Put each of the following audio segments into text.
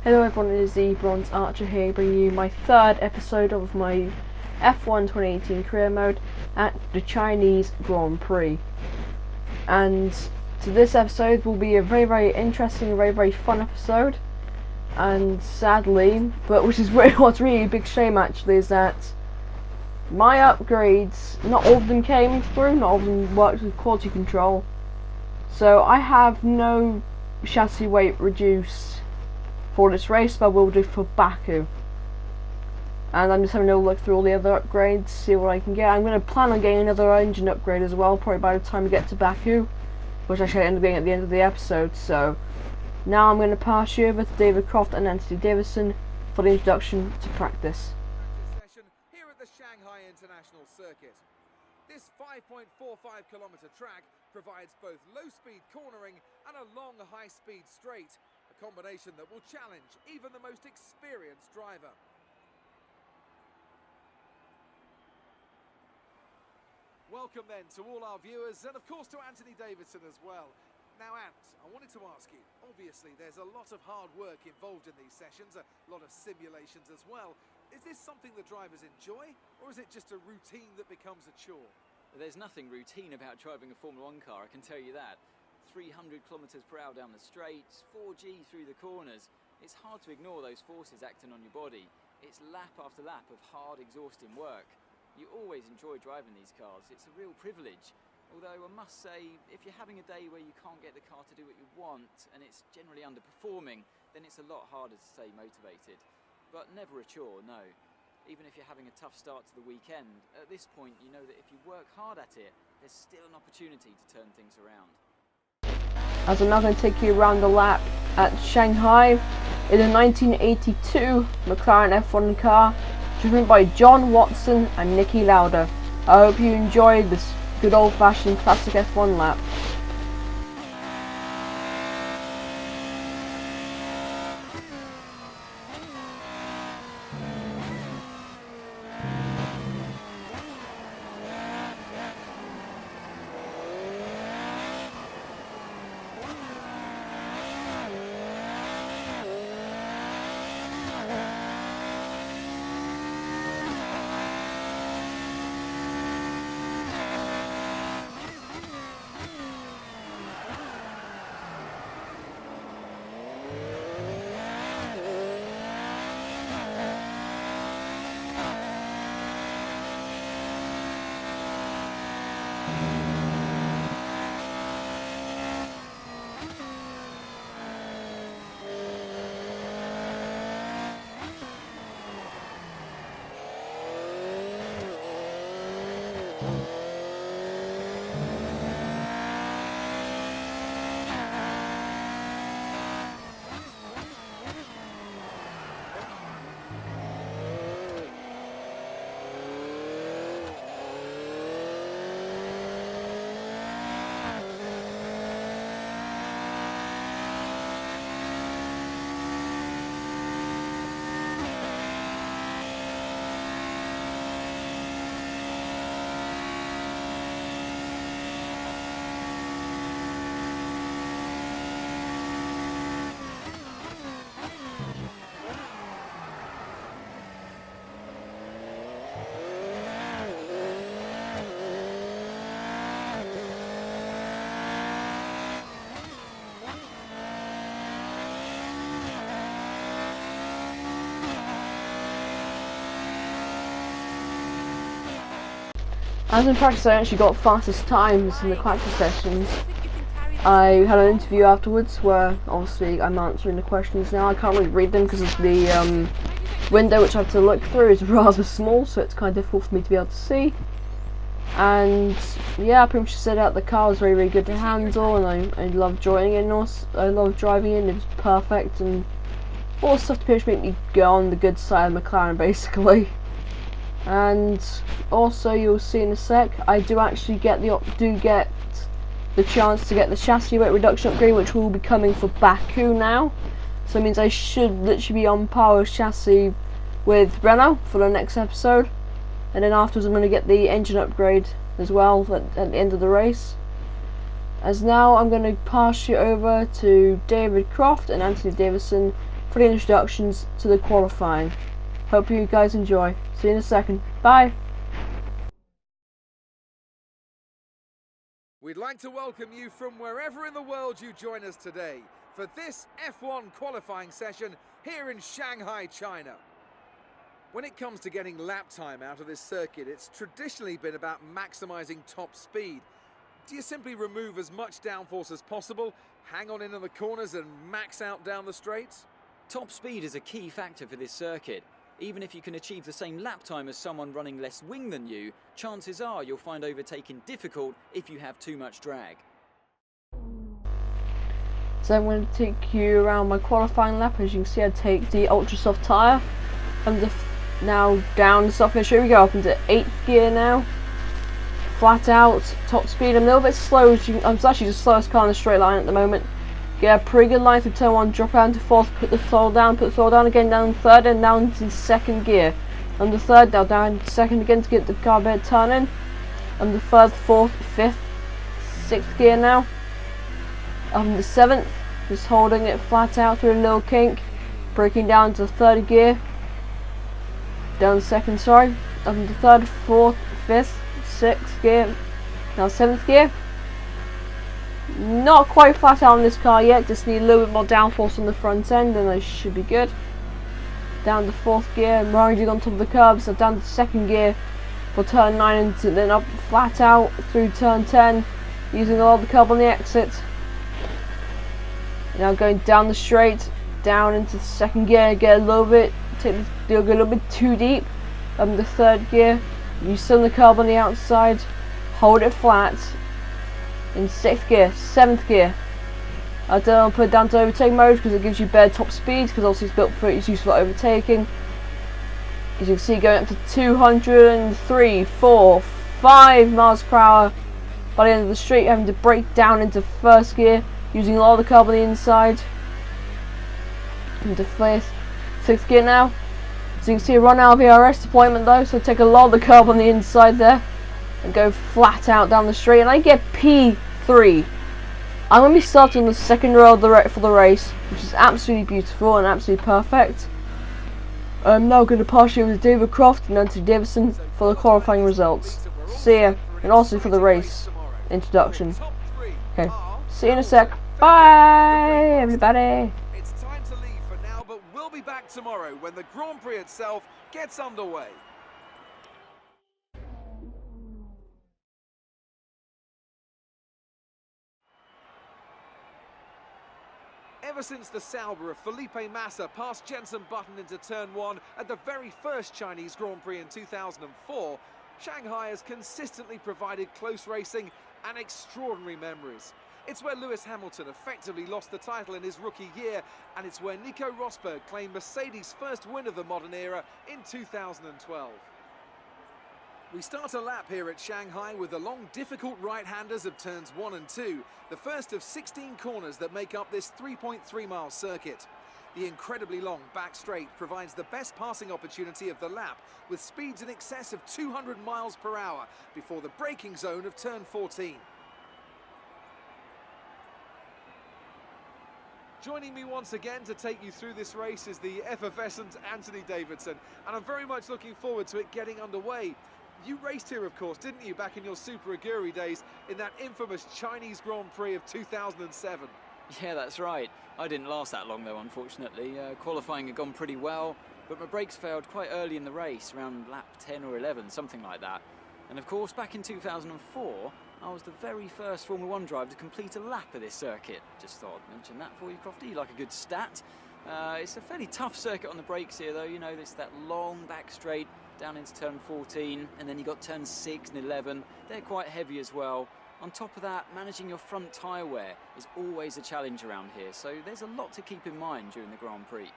Hello everyone, it is the Bronze Archer here, bringing you my third episode of my F1 2018 career mode at the Chinese Grand Prix. And so this episode will be a very interesting, very fun episode. And sadly, but what's really a big shame actually, is that my upgrades, not all of them came through, not all of them worked with quality control. So I have no chassis weight reduced for this race, but I will do for Baku. And I'm just having a look through all the other upgrades, see what I can get. I'm going to plan on getting another engine upgrade as well, probably by the time we get to Baku, which I should end up getting at the end of the episode. So now I'm going to pass you over to David Croft and Anthony Davison for the introduction to practice. Session here at the Shanghai International Circuit. This 5.45-kilometer track provides both low-speed cornering and a long high-speed straight, a combination that will challenge even the most experienced driver. Welcome then to all our viewers, and of course to Anthony Davison as well. Now Ant, I wanted to ask you, obviously there's a lot of hard work involved in these sessions, a lot of simulations as well. Is this something the drivers enjoy, or is it just a routine that becomes a chore? There's nothing routine about driving a Formula 1 car, I can tell you that. 300 kilometers per hour down the straights, 4G through the corners. It's hard to ignore those forces acting on your body. It's lap after lap of hard, exhausting work. You always enjoy driving these cars. It's a real privilege. Although I must say, if you're having a day where you can't get the car to do what you want, and it's generally underperforming, then it's a lot harder to stay motivated. But never a chore, no. Even if you're having a tough start to the weekend, at this point you know that if you work hard at it, there's still an opportunity to turn things around. As I'm now going to take you around the lap at Shanghai in a 1982 McLaren F1 car driven by John Watson and Niki Lauda. I hope you enjoyed this good old-fashioned classic F1 lap. As in practice, I actually got fastest times in the practice sessions. I had an interview afterwards where obviously I'm answering the questions now. I can't really read them because the window which I have to look through is rather small, so it's kind of difficult for me to be able to see. And yeah, I pretty much said out the car was very good to handle, and I loved driving in. I loved driving in. It was perfect, and all the stuff to pretty much make me go on the good side of McLaren basically. And also, you'll see in a sec, I do actually get the chance to get the chassis weight reduction upgrade, which will be coming for Baku now. So it means I should literally be on par with chassis with Renault for the next episode. And then afterwards I'm going to get the engine upgrade as well at the end of the race. As now I'm going to pass you over to David Croft and Anthony Davison for the introductions to the qualifying. Hope you guys enjoy. See you in a second. Bye. We'd like to welcome you from wherever in the world you join us today for this F1 qualifying session here in Shanghai, China. When it comes to getting lap time out of this circuit, it's traditionally been about maximising top speed. Do you simply remove as much downforce as possible, hang on in the corners and max out down the straights? Top speed is a key factor for this circuit. Even if you can achieve the same lap time as someone running less wing than you, chances are you'll find overtaking difficult if you have too much drag. So I'm going to take you around my qualifying lap. As you can see, I take the ultra soft tyre. I'm now down the soft finish. Here we go, up into 8th gear now. Flat out, top speed. I'm a little bit slow. I'm actually the slowest car in the straight line at the moment. Get a pretty good line through turn 1, drop down to 4th, put the throttle down again, down 3rd and down to 2nd gear. I'm the 3rd, now down to 2nd again to get the car bed turning. I'm the 3rd, 4th, 5th, 6th gear now. I'm the 7th, just holding it flat out through a little kink, braking down to 3rd gear. Down 2nd, sorry. I'm the 3rd, 4th, 5th, 6th gear, now 7th gear. Not quite flat out on this car yet, just need a little bit more downforce on the front end and I should be good. Down to 4th gear, I'm riding on top of the curb, so down to 2nd gear for turn 9 and then up flat out through turn 10 using all the curb on the exit. Now going down the straight, down into the 2nd gear, get a little bit, go a little bit too deep. The 3rd gear, use some of the curb on the outside, hold it flat. In 6th gear, 7th gear. I don't put it down to overtake mode because it gives you better top speed, because obviously it's built for its useful overtaking. As you can see, going up to 203, 4, 5 miles per hour. By the end of the straight, having to brake down into 1st gear, using all the curb on the inside. Into 6th gear now. So you can see a run out of VRS deployment though, so take a lot of the curb on the inside there. And go flat out down the straight, and I get P3. I'm going to be starting the 2nd row of for the race, which is absolutely beautiful and absolutely perfect. I'm now going to pass you over to David Croft and Anthony Davison for the qualifying results. See ya, and also for the race introduction. Okay, see you in a sec. Bye, everybody. It's time to leave for now, but we'll be back tomorrow when the Grand Prix itself gets underway. Ever since the Sauber of Felipe Massa passed Jenson Button into turn 1 at the very first Chinese Grand Prix in 2004, Shanghai has consistently provided close racing and extraordinary memories. It's where Lewis Hamilton effectively lost the title in his rookie year, and it's where Nico Rosberg claimed Mercedes' first win of the modern era in 2012. We start a lap here at Shanghai with the long, difficult right-handers of turns 1 and 2, the first of 16 corners that make up this 3.3-mile circuit. The incredibly long back straight provides the best passing opportunity of the lap, with speeds in excess of 200 miles per hour before the braking zone of turn 14. Joining me once again to take you through this race is the effervescent Anthony Davidson, and I'm very much looking forward to it getting underway. You raced here, of course, didn't you, back in your Super Aguri days in that infamous Chinese Grand Prix of 2007? Yeah, that's right. I didn't last that long, though, unfortunately. Qualifying had gone pretty well, but my brakes failed quite early in the race, around lap 10 or 11, something like that. And of course, back in 2004, I was the very first Formula 1 driver to complete a lap of this circuit. Just thought I'd mention that for you, Crofty, like a good stat. It's a fairly tough circuit on the brakes here, though. You know, there's that long back straight down into turn 14, and then you got turn 6 and 11. They're quite heavy as well. On top of that, managing your front tyre wear is always a challenge around here, so there's a lot to keep in mind during the Grand Prix.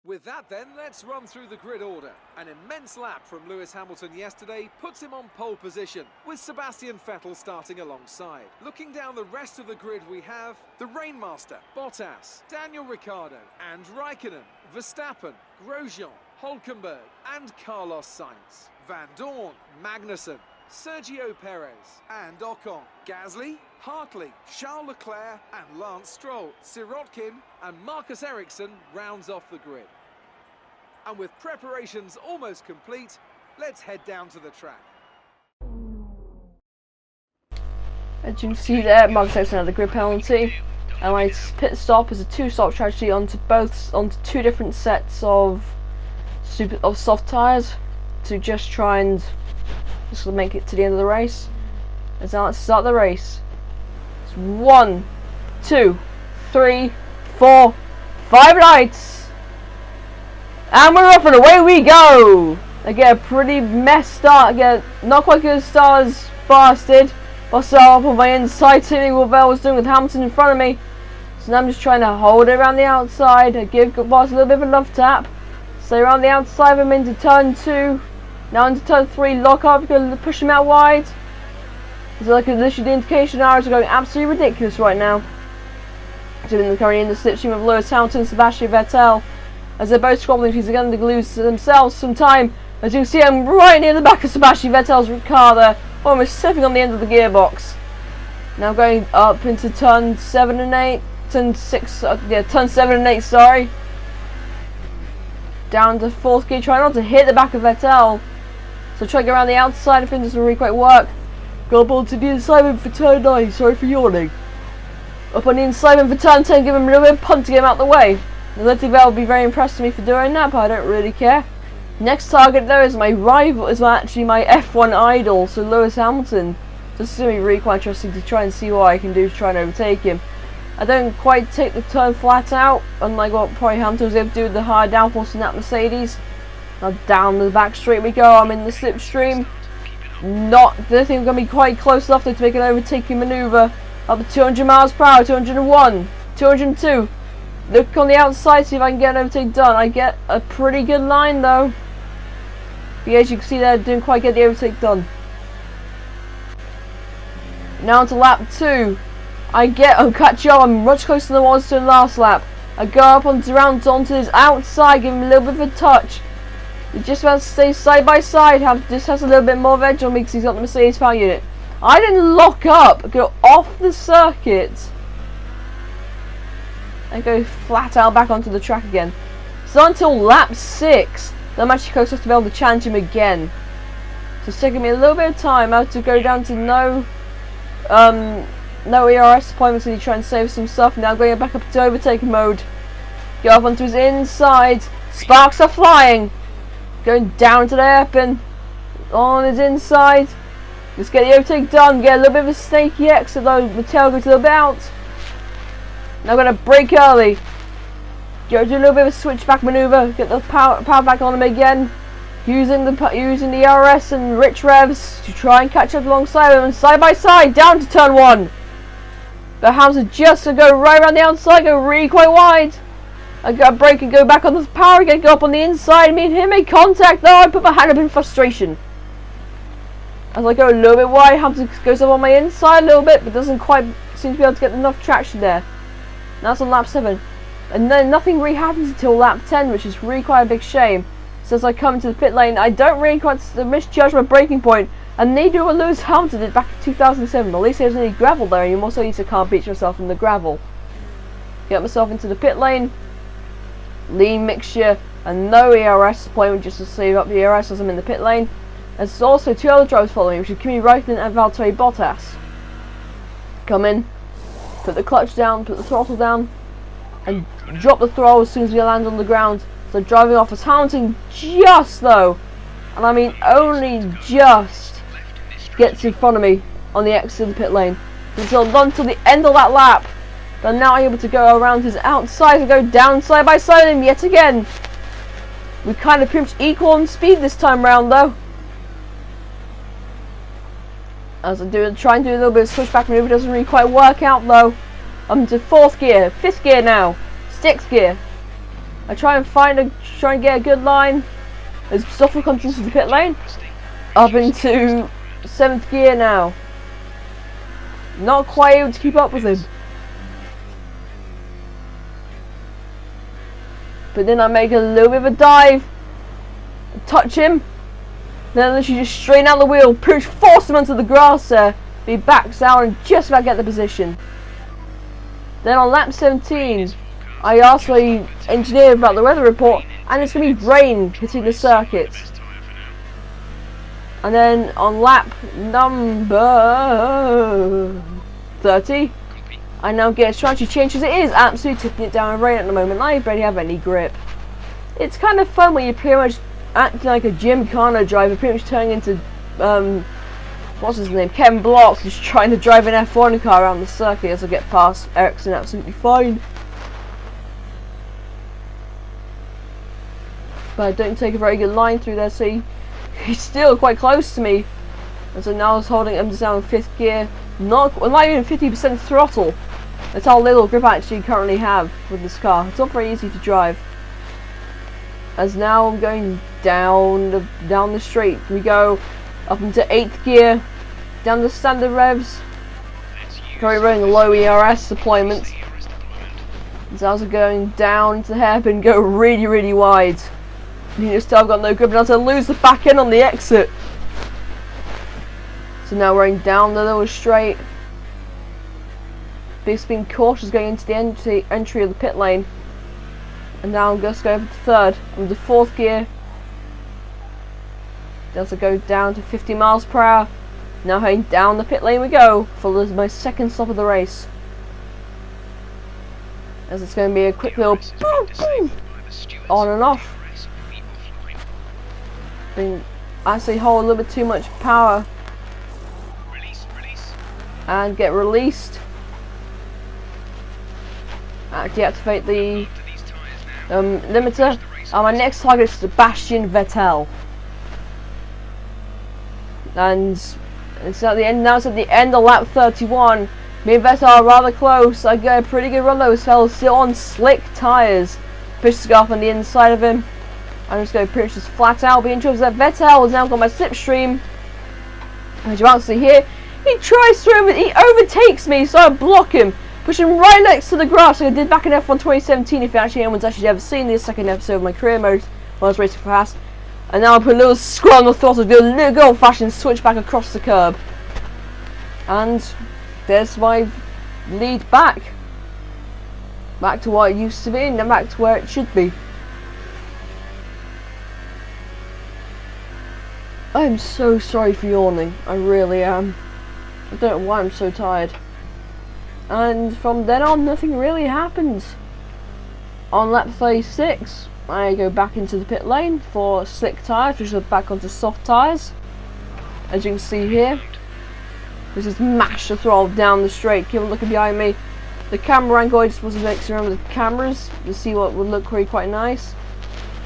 With that then, let's run through the grid order. An immense lap from Lewis Hamilton yesterday puts him on pole position, with Sebastian Vettel starting alongside. Looking down the rest of the grid, we have the Rainmaster, Bottas, Daniel Ricciardo and Raikkonen, Verstappen, Grosjean, Hülkenberg and Carlos Sainz, Van Dorn, Magnussen, Sergio Perez and Ocon, Gasly, Hartley, Charles Leclerc and Lance Stroll, Sirotkin and Marcus Ericsson rounds off the grid. And with preparations almost complete, let's head down to the track. As you can see there, Marcus Ericsson had the grid penalty, and my pit stop is a two-stop strategy onto two different sets of soft tyres to just try and make it to the end of the race. As now let's start the race. It's 1, 2, 3, 4, 5 lights, and we're off and away we go. I get a pretty messed start. I get not quite good start as fast did. But start up on my inside, seeing what Bell was doing with Hamilton in front of me. So now I'm just trying to hold it around the outside. I give Boss a little bit of a love tap. Stay around the outside of him into turn 2. Now into turn 3, lock up, going to push him out wide. It's like literally the indication arrows are going absolutely ridiculous right now. So currently in the slipstream of Lewis Hamilton and Sebastian Vettel, as they're both squabbling, he's going to lose themselves some time. As you can see, I'm right near the back of Sebastian Vettel's car there, almost stepping on the end of the gearbox. Now going up into turn 7 and 8, turn 6, turn 7 and 8, sorry. Down to 4th gear, trying not to hit the back of Vettel. So try to go around the outside, I think this will really quite work. Go up onto the inside for turn 9, sorry for yawning. Up on the inside for turn 10, give him a little bit of punt to get him out the way. The Liberty Bell will be very impressed with me for doing that, but I don't really care. Next target though is my rival, actually my F1 idol, so Lewis Hamilton. So this is going to be really quite interesting to try and see what I can do to try and overtake him. I don't quite take the turn flat out, unlike what probably Hamilton was able to do with the higher downforce in that Mercedes. Now down the back straight we go, I'm in the slipstream. I think I'm going to be quite close enough to make an overtaking manoeuvre. Up to 200 miles per hour, 201, 202. Look on the outside, see if I can get an overtake done. I get a pretty good line though. But as you can see there, didn't quite get the overtake done. Now onto lap 2. I'm catching up, I'm much closer than I was to the last lap. I go up onto his outside, give him a little bit of a touch. He just about to stay side by side, just has a little bit more of edge on me because he's got the Mercedes power unit. I didn't lock up, go off the circuit. I go flat out back onto the track again. So until lap 6, I'm actually close enough to be able to challenge him again. So it's taking me a little bit of time. I have to go down to no ERS appointments and try and save some stuff. Now going back up to overtaking mode. Go up onto his inside. Sparks are flying. Going down to the hairpin. On his inside. Let's get the overtake done. Get a little bit of a snaky exit though. The tail goes a little bit out. Now I'm going to brake early. Go do a little bit of a switchback maneuver. Get the power back on him again. Using the ERS and rich revs to try and catch up alongside him. And side by side down to turn 1. But Hamilton just to go right around the outside. Go really quite wide. I got to brake and go back on the power again. Go up on the inside. Me and him make contact. Though I put my hand up in frustration. As I go a little bit wide, Hamilton goes up on my inside a little bit, but doesn't quite seem to be able to get enough traction there. Now it's on lap 7. And then nothing really happens until lap 10, which is really quite a big shame. So as I come into the pit lane, I don't really quite misjudge my braking point, and neither will Lewis Hamilton did back in 2007. At least there's any gravel there, and you also need to can't beat yourself in the gravel. Get myself into the pit lane, lean mixture, and no ERS appointment just to save up the ERS as I'm in the pit lane. There's also 2 other drivers following me, which are Kimi Räikkönen and Valtteri Bottas. Come in, put the clutch down, put the throttle down, and drop the throttle as soon as we land on the ground. So driving off as Hamilton just though, and I mean only just, gets in front of me on the exit of the pit lane. Until the end of that lap, but now I'm able to go around his outside and go down side by side with him yet again. We kind of pretty much equal on speed this time round though. As I try and do a little bit of switchback maneuver, doesn't really quite work out though. I'm to 4th gear, 5th gear now, 6th gear. I try and get a good line. As Stoffel comes into the pit lane, up into 7th gear now. Not quite able to keep up with him. But then I make a little bit of a dive, touch him, Then she just straighten out the wheel, push, force him onto the grass there. He backs out and just about get the position. Then on lap 17, I asked the engineer about the weather report, and it's going to be rain hitting the circuit. And then on lap number 30, I now get a strategy change because it is absolutely tipping it down in rain at the moment. I barely have any grip. It's kind of fun when you're pretty much acting like a Gymkhana driver, pretty much turning into, what's his name, Ken Block, just trying to drive an F1 car around the circuit as I get past Ericsson absolutely fine. But I don't take a very good line through there, see? He's still quite close to me. And so now I was holding him down in 5th gear. Not even 50% throttle. That's how little grip I actually currently have with this car. It's not very easy to drive. As now I'm going down the straight. We go up into 8th gear, down the standard revs. Currently running a low ERS deployment. So as I'm going down into the hairpin, go really, really wide. You can still I've got no grip, and as I lose the back end on the exit. So now we're going down the little straight. Just being cautious going into the entry of the pit lane. And now I'm just going to 3rd. I'm into 4th gear. As I go down to 50 miles per hour. Now heading down the pit lane we go for my 2nd stop of the race. As it's going to be a quick little boom, boom, on and off. I actually hold a little bit too much power and get released. Deactivate the limiter. And my next target is Sebastian Vettel. And it's at the end now. It's at the end of lap 31. Me and Vettel are rather close. I get a pretty good run though. This fella's still on slick tyres. Pushes off on the inside of him. I'm just going to push this flat out. Be interested that Vettel has now got my slipstream. As you can't see here, he tries through it. He overtakes me, so I block him. Push him right next to the grass, like I did back in F1 2017. If anyone's actually ever seen the 2nd episode of my career mode when I was racing fast. And now I put a little scroll on the throttle, do a little good old-fashioned switch back across the curb. And there's my lead back. Back to what it used to be, and then back to where it should be. I'm so sorry for yawning, I really am. I don't know why I'm so tired. And from then on, nothing really happens. On lap 36, I go back into the pit lane for slick tyres, which are back onto soft tyres. As you can see here, this is mash the throttle down the straight. Keep looking behind me. The camera angle, I just wasn't mixing around with the cameras to see what would look really quite nice.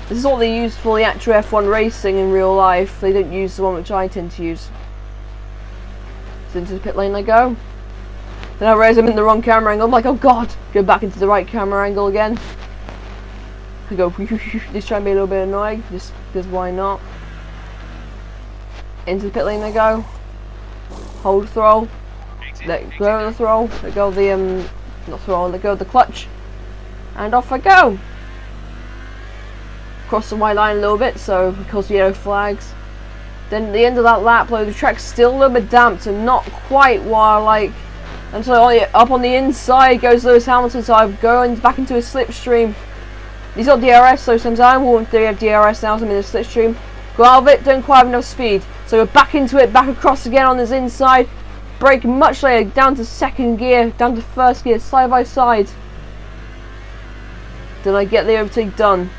This is what they use for the actual F1 racing in real life. They don't use the one which I tend to use. So into the pit lane I go. Then I realize I'm in the wrong camera angle. I'm like, oh god! Go back into the right camera angle again. I go, just try and be a little bit annoying, just because why not? Into the pit lane I go. Hold throttle. Let go of the throttle. Let go of the not throttle. Let go of the clutch. And off I go. Cross the white line a little bit, so because yellow flags. Then at the end of that lap, though, the track's still a little bit damped and not quite while like. And so up on the inside goes Lewis Hamilton, so I'm going back into a slipstream. He's got DRS, so sometimes I won't have DRS now, so I'm in a slipstream. Go out of it, don't quite have enough speed. So we're back into it, back across again on his inside. Brake much later, down to 2nd gear, down to 1st gear, side by side. Then I get the overtake done.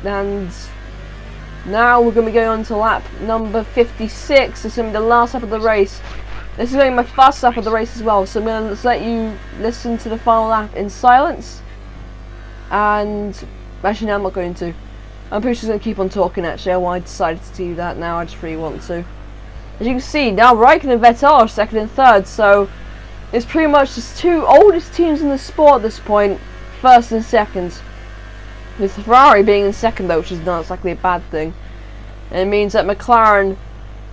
And now we're going to be going on to lap number 56. This is going to be the last lap of the race. This is going to be my fast lap of the race as well, so I'm going to let you listen to the final lap in silence. And actually, no, I'm not going to. I'm pretty sure going to keep on talking. Actually, I decided to do that now. I just really want to. As you can see, now Raikkonen and Vettel are 2nd and 3rd, so it's pretty much the 2 oldest teams in the sport at this point, 1st and 2nd. With Ferrari being in 2nd though, which is not exactly a bad thing. And it means that McLaren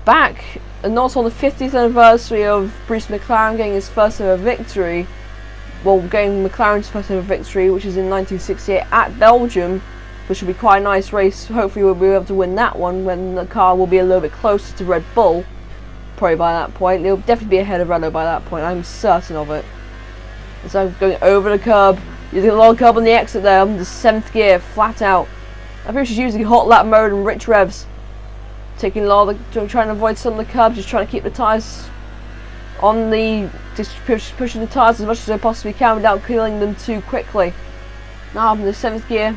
back, and not on the 50th anniversary of Bruce McLaren getting his first ever victory, well, getting McLaren's first ever victory, which is in 1968 at Belgium, which will be quite a nice race. Hopefully we'll be able to win that one when the car will be a little bit closer to Red Bull. Probably by that point. It'll definitely be ahead of Renault by that point, I'm certain of it. So I'm going over the curb, using a lot of curb on the exit there, I'm in the 7th gear, flat out. I think she's using hot lap mode and rich revs. Taking a lot of the, trying to avoid some of the curbs, just trying to keep the tyres on the, just pushing the tyres as much as I possibly can without killing them too quickly. Now I'm in the 7th gear.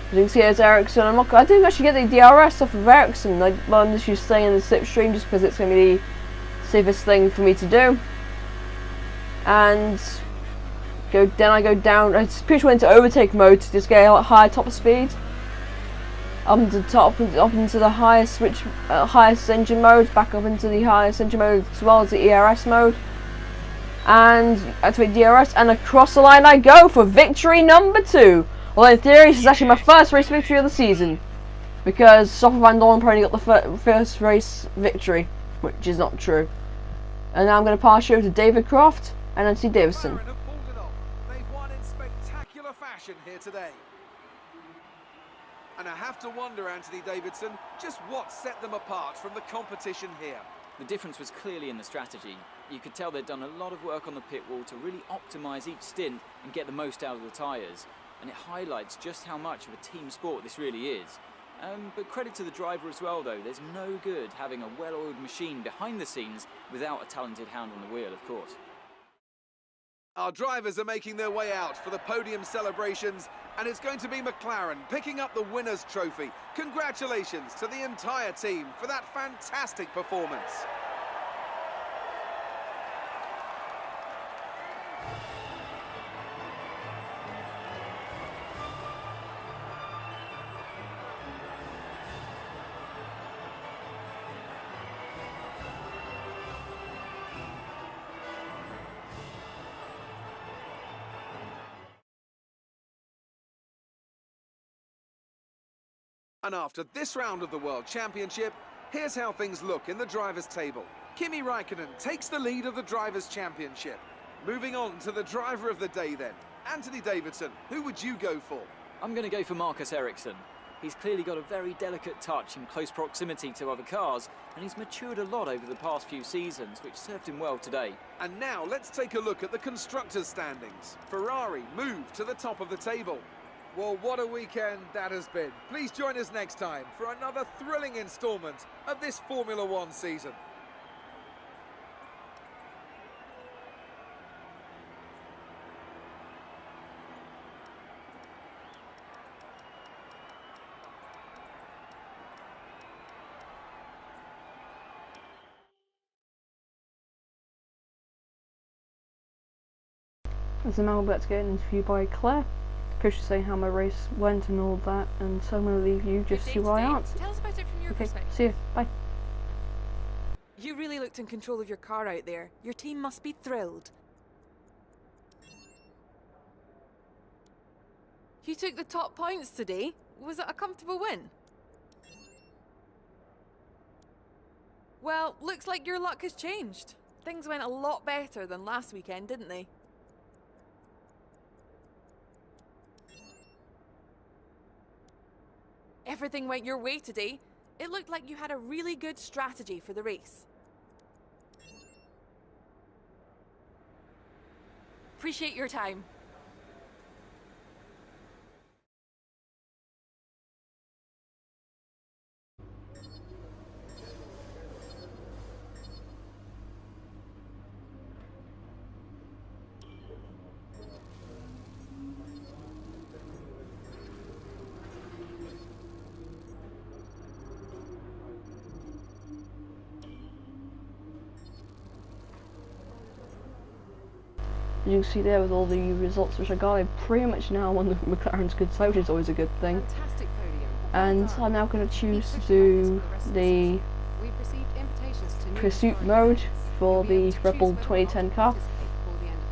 As you can see, there's Ericsson. I didn't actually get the DRS off of Ericsson. I'm just staying in the slipstream just because it's going to be the safest thing for me to do. And then I go down. I pretty much went into overtake mode to just get a higher top speed. Up into the highest highest engine mode, back up into the highest engine mode as well as the ERS mode, and activate DRS, and across the line I go for victory number 2. Well, in theory, this is actually my first race victory of the season, because Stoffel Van Dorn probably got the first race victory, which is not true. And now I'm going to pass you over to David Croft and Anthony Davidson. McLaren have pulled it off. They've won in spectacular fashion here today. And I have to wonder, Anthony Davidson, just what set them apart from the competition here. The difference was clearly in the strategy. You could tell they'd done a lot of work on the pit wall to really optimise each stint and get the most out of the tyres. And it highlights just how much of a team sport this really is. But credit to the driver as well, though. There's no good having a well-oiled machine behind the scenes without a talented hand on the wheel, of course. Our drivers are making their way out for the podium celebrations, and it's going to be McLaren picking up the winner's trophy. Congratulations to the entire team for that fantastic performance. And after this round of the World Championship, here's how things look in the Drivers' Table. Kimi Räikkönen takes the lead of the Drivers' Championship. Moving on to the Driver of the Day then. Anthony Davidson, who would you go for? I'm going to go for Marcus Ericsson. He's clearly got a very delicate touch in close proximity to other cars, and he's matured a lot over the past few seasons, which served him well today. And now let's take a look at the Constructors' standings. Ferrari move to the top of the table. Well, what a weekend that has been. Please join us next time for another thrilling instalment of this Formula One season. As I'm now about to get an interview by Claire. Push saying how my race went and all that, and so I'm going to leave you just see where I answer. Tell us about it from your perspective. See you. Bye. You really looked in control of your car out there. Your team must be thrilled. You took the top points today. Was it a comfortable win? Well, looks like your luck has changed. Things went a lot better than last weekend, didn't they? Everything went your way today. It looked like you had a really good strategy for the race. Appreciate your time. You can see there with all the results which I got, I pretty much now on the McLaren's good side, which is always a good thing. Fantastic podium. And I'm now going to choose to do the pursuit mode for the Red Bull 2010 car,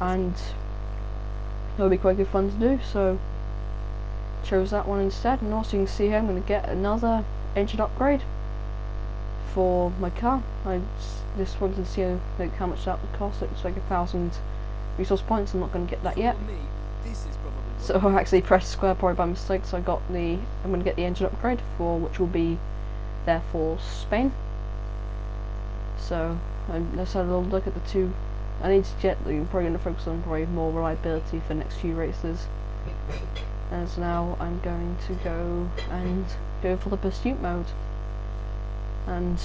and it'll be quite good fun to do, so chose that one instead. And also you can see here I'm going to get another engine upgrade for my car. I just wanted to see how much that would cost. It's like resource points. I'm not going to get that yet. For me, this is probably So I actually pressed square probably by mistake, so I'm going to get the engine upgrade which will be there for Spain. So let's have a little look at the two. I need to get I'm probably going to focus on probably more reliability for the next few races. As now I'm going to go for the pursuit mode. And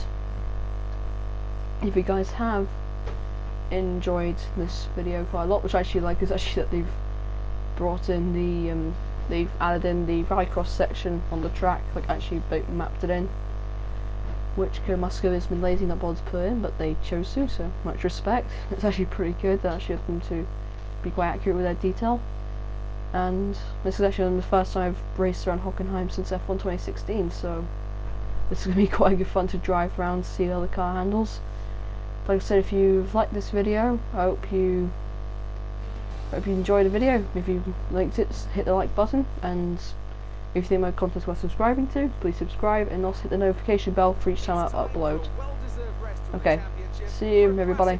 if you guys have enjoyed this video quite a lot, which I actually like, is actually that they've brought in they've added in the rallycross section on the track, like actually mapped it in, which Musco has been lazy not bothered to put in, but they chose to, so much respect. It's actually pretty good. They actually have them to be quite accurate with their detail. And this is actually the first time I've raced around Hockenheim since F1 2016, so this is going to be quite good fun to drive around, see how the car handles. Like I said, if you've liked this video, I hope you enjoyed the video. If you liked it, hit the like button, and if you think my content is worth subscribing to, please subscribe and also hit the notification bell for each time I upload. Okay, see you everybody.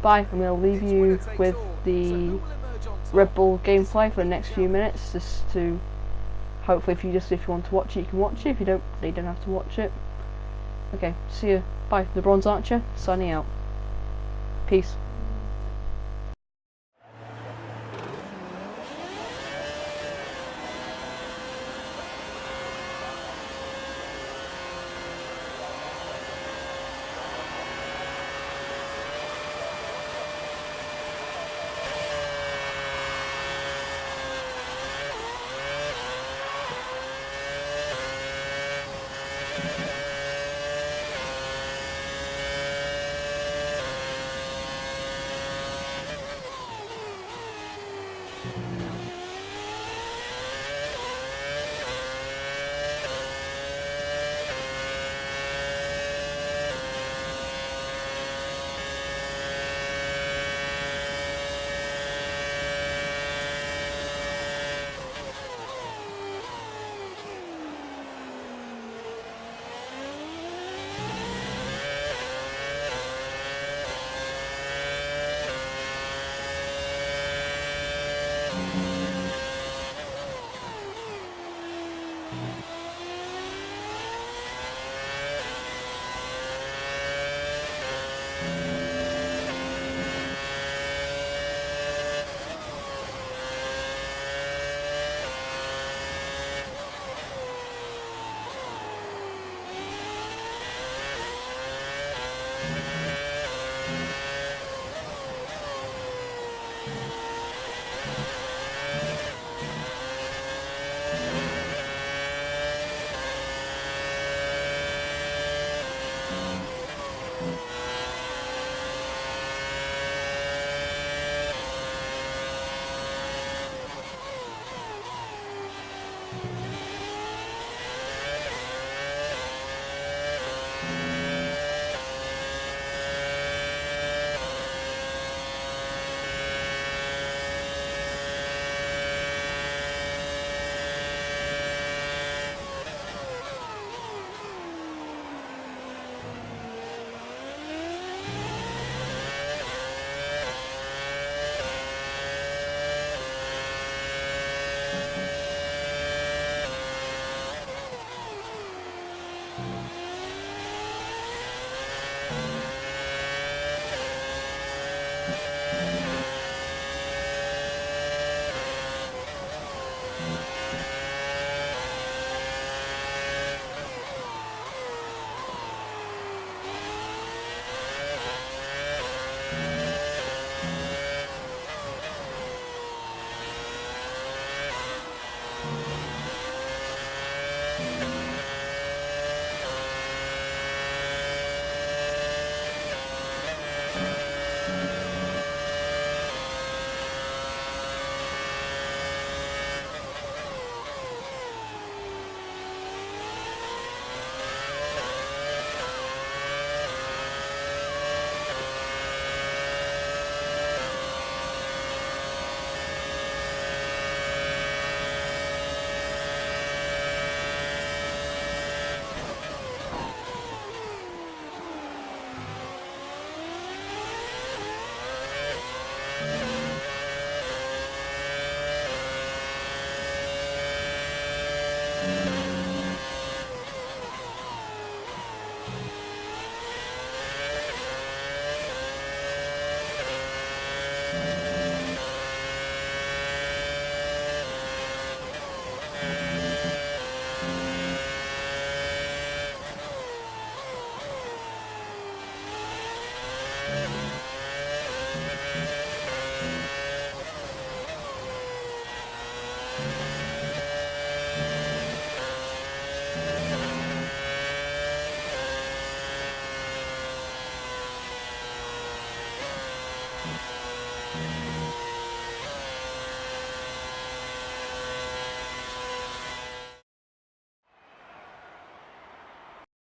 Bye. I'm going to leave you with the Red Bull gameplay for the next few minutes, just to hopefully if you want to watch it, you can watch it. If you don't, you don't have to watch it. Okay, see you. Bye. The Bronze Archer signing out. Peace.